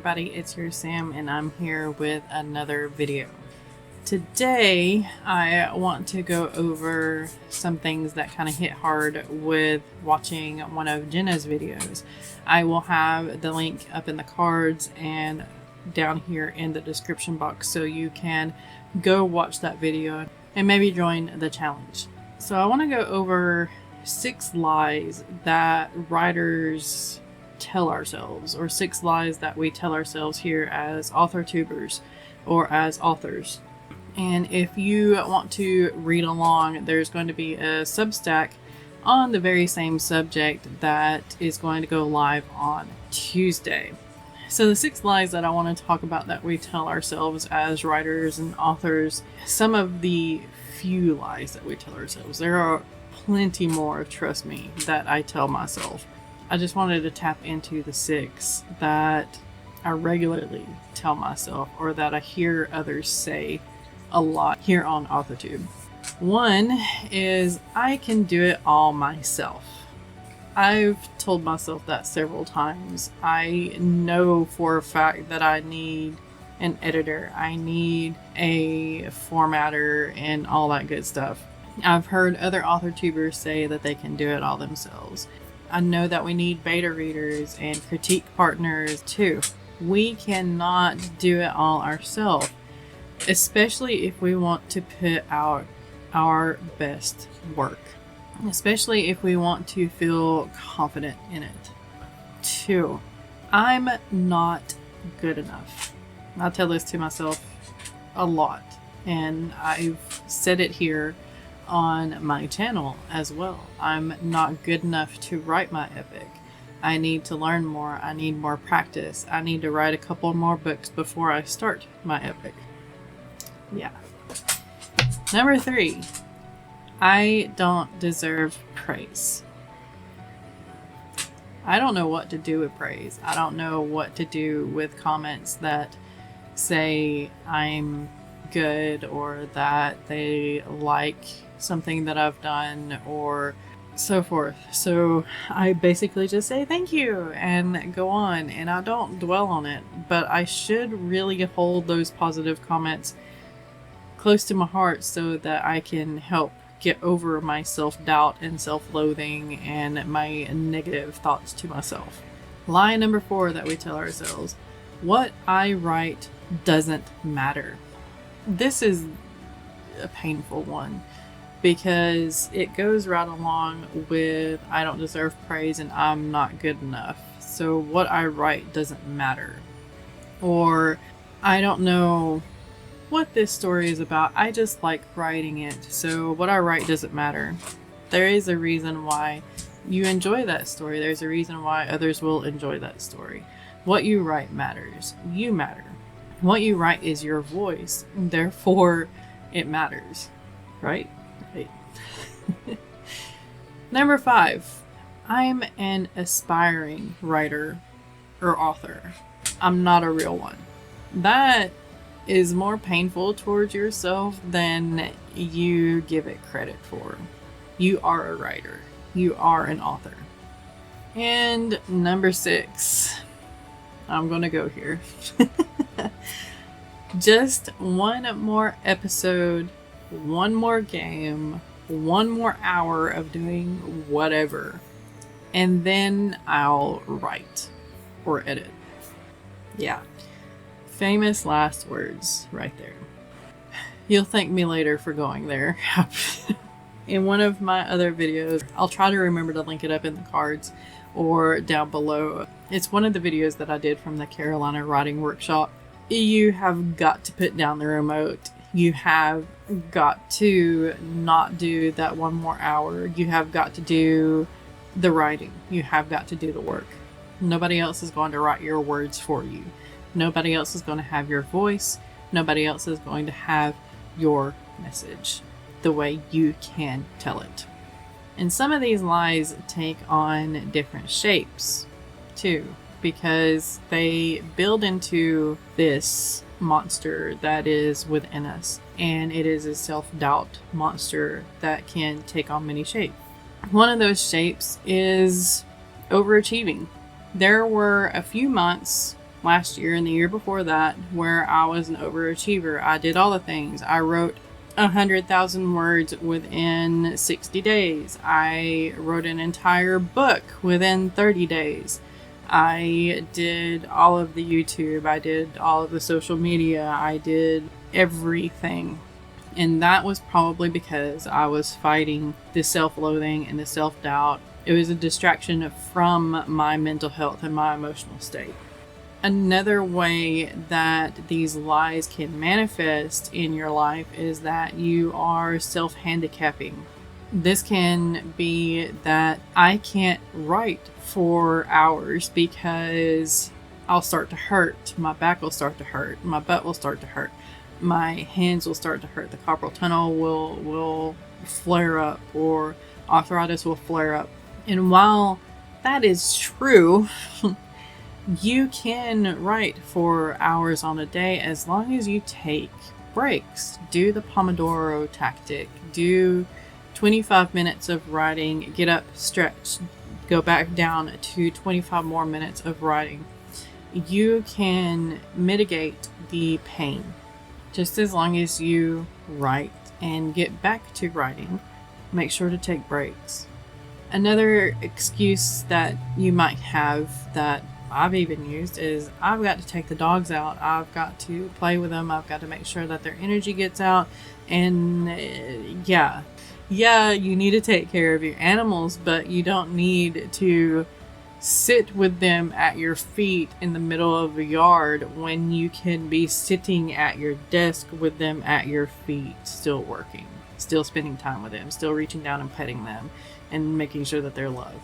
everybody, it's your Sam and I'm here with another video. Today I want to go over some things that kind of hit hard with watching one of Jenna's videos. I will have the link up in the cards and down here in the description box so you can go watch that video and maybe join the challenge. So I want to go over 6 lies that writers tell ourselves, or 6 lies that we tell ourselves here as author tubers or as authors. And if you want to read along, there's going to be a Substack on the very same subject that is going to go live on Tuesday. So the 6 lies that I want to talk about that we tell ourselves as writers and authors, some of the few lies that we tell ourselves. There are plenty more, trust me, that I tell myself. I just wanted to tap into the 6 that I regularly tell myself, or that I hear others say a lot here on AuthorTube. 1 is, I can do it all myself. I've told myself that several times. I know for a fact that I need an editor, I need a formatter and all that good stuff. I've heard other author tubers say that they can do it all themselves. I know that we need beta readers and critique partners too. We cannot do it all ourselves, especially if we want to put out our best work, especially if we want to feel confident in it. 2, I'm not good enough. I tell this to myself a lot, and I've said it here on my channel as well. I'm not good enough to write my epic. I need to learn more. I need more practice. I need to write a couple more books before I start my epic. Yeah. Number 3, I don't deserve praise. I don't know what to do with praise. I don't know what to do with comments that say I'm good, or that they like something that I've done, or so forth. So I basically just say thank you and go on, and I don't dwell on it. But I should really hold those positive comments close to my heart so that I can help get over my self-doubt and self-loathing and my negative thoughts to myself. Lie number 4 that we tell ourselves: what I write doesn't matter. This is a painful one because it goes right along with I don't deserve praise and I'm not good enough, so what I write doesn't matter. Or I don't know what this story is about, I just like writing it, so what I write doesn't matter. There is a reason why you enjoy that story. There's a reason why others will enjoy that story. What you write matters. You matter. What you write is your voice, therefore it matters, right? Right. Number 5, I'm an aspiring writer or author. I'm not a real one. That is more painful towards yourself than you give it credit for. You are a writer. You are an author. And number 6, I'm gonna go here. Just one more episode, one more game, one more hour of doing whatever, and then I'll write or edit. Yeah. Famous last words right there. You'll thank me later for going there. In one of my other videos, I'll try to remember to link it up in the cards or down below. It's one of the videos that I did from the Carolina Writing Workshop. You have got to put down the remote. You have got to not do that one more hour. You have got to do the writing. You have got to do the work. Nobody else is going to write your words for you. Nobody else is going to have your voice. Nobody else is going to have your message the way you can tell it. And some of these lies take on different shapes too, because they build into this monster that is within us, and it is a self-doubt monster that can take on many shapes. One of those shapes is overachieving. There were a few months last year and the year before that where I was an overachiever. I did all the things. I wrote 100,000 words within 60 days. I wrote an entire book within 30 days. I did all of the YouTube. I did all of the social media. I did everything. And that was probably because I was fighting the self-loathing and the self-doubt. It was a distraction from my mental health and my emotional state. Another way that these lies can manifest in your life is that you are self-handicapping. This can be that I can't write for hours because I'll start to hurt. My back will start to hurt. My butt will start to hurt. My hands will start to hurt. The carpal tunnel will flare up, or arthritis will flare up. And while that is true, you can write for hours on a day as long as you take breaks. Do the Pomodoro tactic. Do 25 minutes of writing, get up, stretch, go back down to 25 more minutes of writing. You can mitigate the pain just as long as you write and get back to writing. Make sure to take breaks. Another excuse that you might have that I've even used is I've got to take the dogs out. I've got to play with them. I've got to make sure that their energy gets out. And yeah, you need to take care of your animals, but you don't need to sit with them at your feet in the middle of a yard when you can be sitting at your desk with them at your feet, still working, still spending time with them, still reaching down and petting them and making sure that they're loved.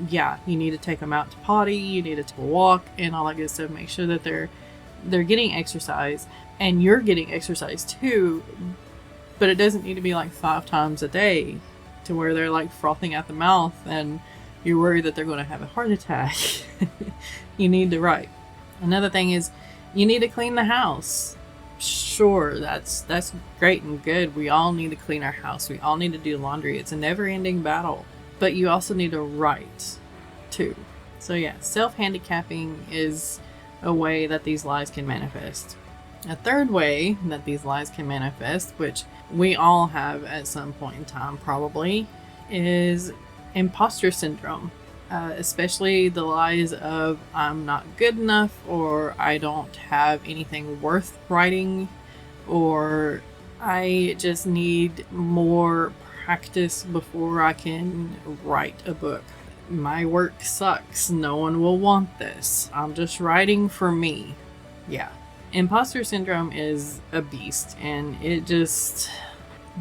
You need to take them out to potty, you need to take a walk and all that good stuff. Make sure that they're getting exercise and you're getting exercise too, but it doesn't need to be like 5 times a day to where they're like frothing at the mouth and you're worried that they're going to have a heart attack. You need to write. Another thing is you need to clean the house. Sure, that's great and good. We all need to clean our house. We all need to do laundry. It's a never-ending battle. But you also need to write too. So yeah, self-handicapping is a way that these lies can manifest. A third way that these lies can manifest, which we all have at some point in time probably, is imposter syndrome. Especially the lies of I'm not good enough, or I don't have anything worth writing, or I just need more practice before I can write a book. My work sucks. No one will want this. I'm just writing for me. Yeah. Imposter syndrome is a beast, and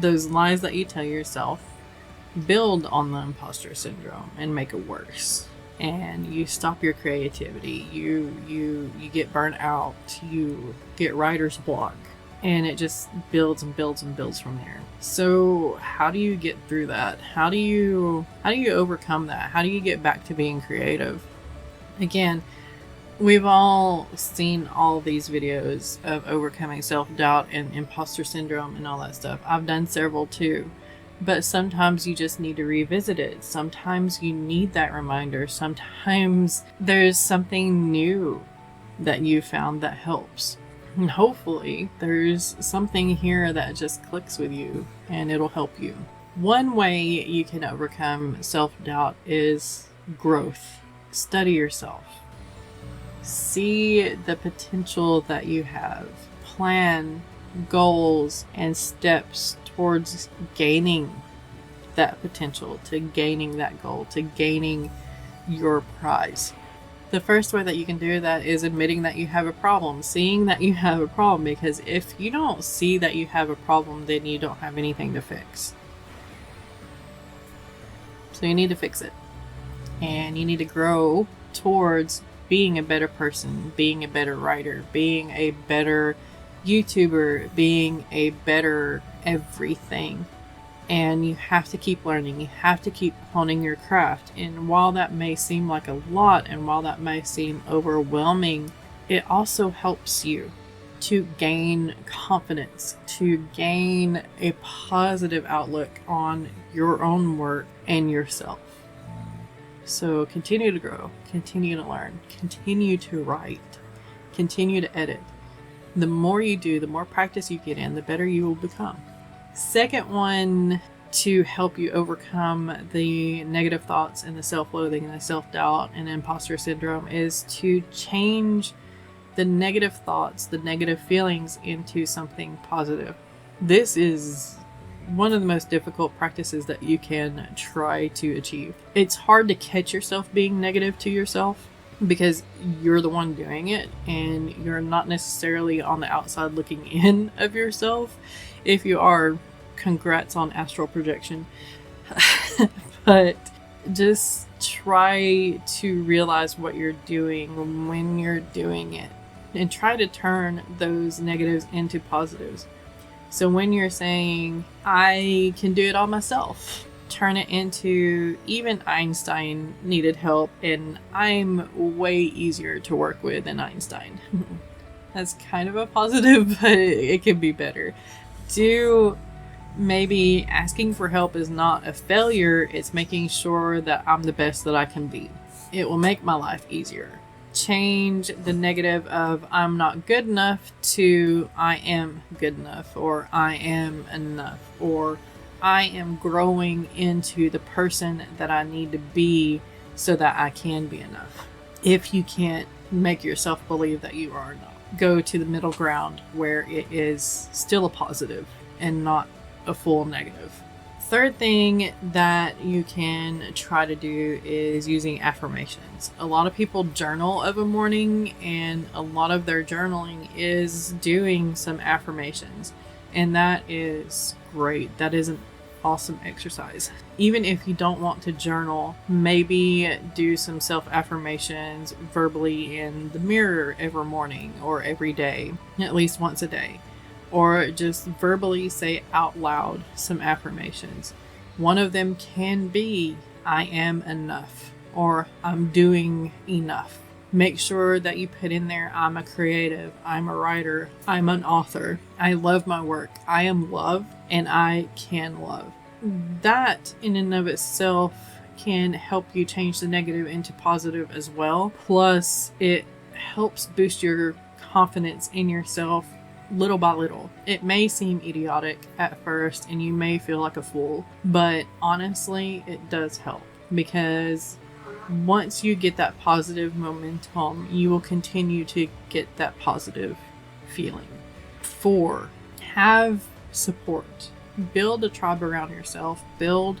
those lies that you tell yourself build on the imposter syndrome and make it worse. And you stop your creativity. You get burnt out. You get writer's block. And it just builds and builds and builds from there. So how do you get through that? How do you overcome that? How do you get back to being creative? Again, we've all seen all these videos of overcoming self-doubt and imposter syndrome and all that stuff. I've done several too. But sometimes you just need to revisit it. Sometimes you need that reminder. Sometimes there's something new that you found that helps. And hopefully there's something here that just clicks with you and it'll help you. One way you can overcome self-doubt is growth. Study yourself. See the potential that you have. Plan goals and steps towards gaining that potential, to gaining that goal, to gaining your prize. The first way that you can do that is admitting that you have a problem, seeing that you have a problem, because if you don't see that you have a problem, then you don't have anything to fix. So you need to fix it. And you need to grow towards being a better person, being a better writer, being a better YouTuber, being a better everything. And you have to keep learning. You have to keep honing your craft. And while that may seem like a lot, and while that may seem overwhelming, it also helps you to gain confidence, to gain a positive outlook on your own work and yourself. So continue to grow, continue to learn, continue to write, Continue to edit. The more you do, the more practice you get in, the better you will become. Second one to help you overcome the negative thoughts and the self-loathing and the self-doubt and imposter syndrome is to change the negative thoughts, the negative feelings into something positive. This is one of the most difficult practices that you can try to achieve. It's hard to catch yourself being negative to yourself because you're the one doing it and you're not necessarily on the outside looking in of yourself. If you are, congrats on astral projection. But just try to realize what you're doing when you're doing it and try to turn those negatives into positives. So when you're saying, I can do it all myself, turn it into, even Einstein needed help and I'm way easier to work with than Einstein. That's kind of a positive, but it can be better. Maybe asking for help is not a failure, it's making sure that I'm the best that I can be. It will make my life easier. Change the negative of I'm not good enough to I am good enough, or I am enough, or I am growing into the person that I need to be so that I can be enough. If you can't make yourself believe that you are not, go to the middle ground where it is still a positive and not a full negative. Third thing that you can try to do is using affirmations. A lot of people journal of a morning, and a lot of their journaling is doing some affirmations, and that is great. That is an awesome exercise. Even if you don't want to journal, maybe do some self-affirmations verbally in the mirror every morning or every day, at least once a day. Or just verbally say out loud some affirmations. One of them can be, I am enough, or I'm doing enough. Make sure that you put in there, I'm a creative, I'm a writer, I'm an author, I love my work, I am loved, and I can love. That in and of itself can help you change the negative into positive as well. Plus, it helps boost your confidence in yourself little by little. It may seem idiotic at first and you may feel like a fool, but honestly, it does help, because once you get that positive momentum, you will continue to get that positive feeling. 4, have support. Build a tribe around yourself. Build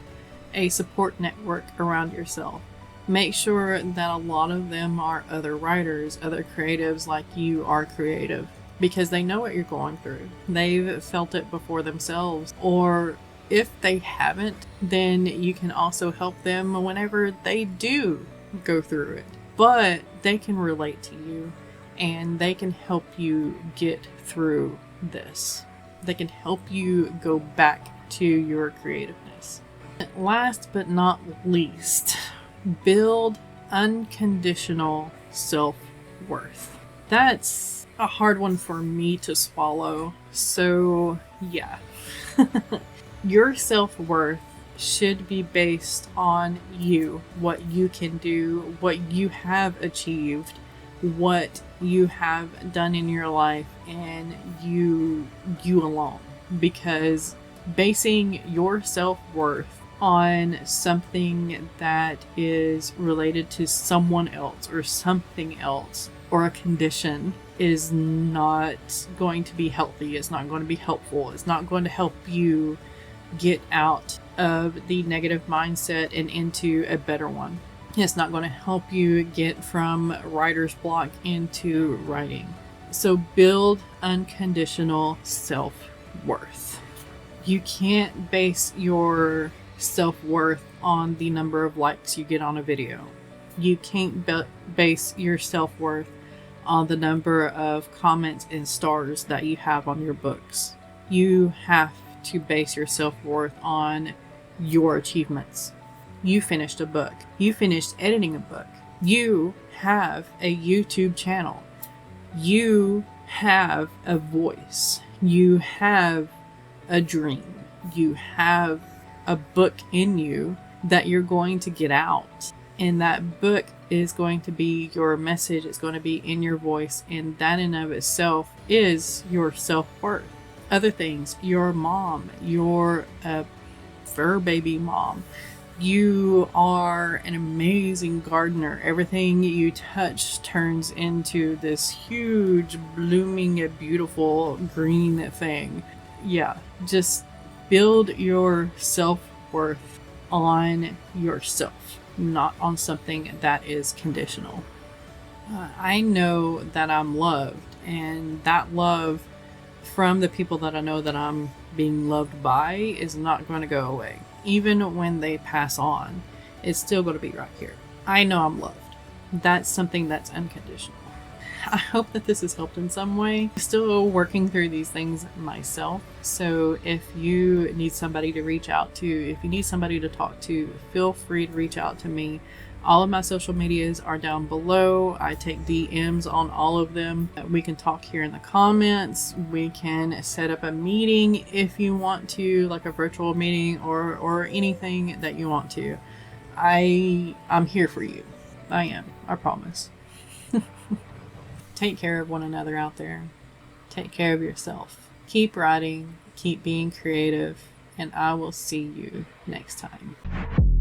a support network around yourself. Make sure that a lot of them are other writers, other creatives like you are creative, because they know what you're going through. They've felt it before themselves. Or if they haven't, then you can also help them whenever they do go through it. But they can relate to you and they can help you get through this. They can help you go back to your creativeness. Last but not least, build unconditional self-worth. That's a hard one for me to swallow. So yeah, your self-worth should be based on you, what you can do, what you have achieved, what you have done in your life, and you alone. Because basing your self-worth on something that is related to someone else or something else or a condition is not going to be healthy. It's not going to be helpful. It's not going to help you get out of the negative mindset and into a better one. It's not going to help you get from writer's block into writing. So build unconditional self-worth. You can't base your self-worth on the number of likes you get on a video. You can't base your self-worth on the number of comments and stars that you have on your books. You have to base your self-worth on your achievements. You finished a book. You finished editing a book. You have a YouTube channel. You have a voice. You have a dream. You have a book in you that you're going to get out. And that book is going to be your message. It's going to be in your voice. And that in of itself is your self-worth. Other things, your mom, your fur baby mom. You are an amazing gardener. Everything you touch turns into this huge, blooming, beautiful green thing. Yeah, just build your self-worth on yourself, not on something that is conditional. I know that I'm loved, and that love from the people that I know that I'm being loved by is not going to go away. Even when they pass on, it's still going to be right here. I know I'm loved. That's something that's unconditional. I hope that this has helped in some way. I'm still working through these things myself. So if you need somebody to reach out to, if you need somebody to talk to, feel free to reach out to me. All of my social medias are down below. I take DMs on all of them. We can talk here in the comments. We can set up a meeting if you want to, like a virtual meeting or anything that you want to. I'm here for you. I am. I promise. Take care of one another out there. Take care of yourself. Keep writing. Keep being creative. And I will see you next time.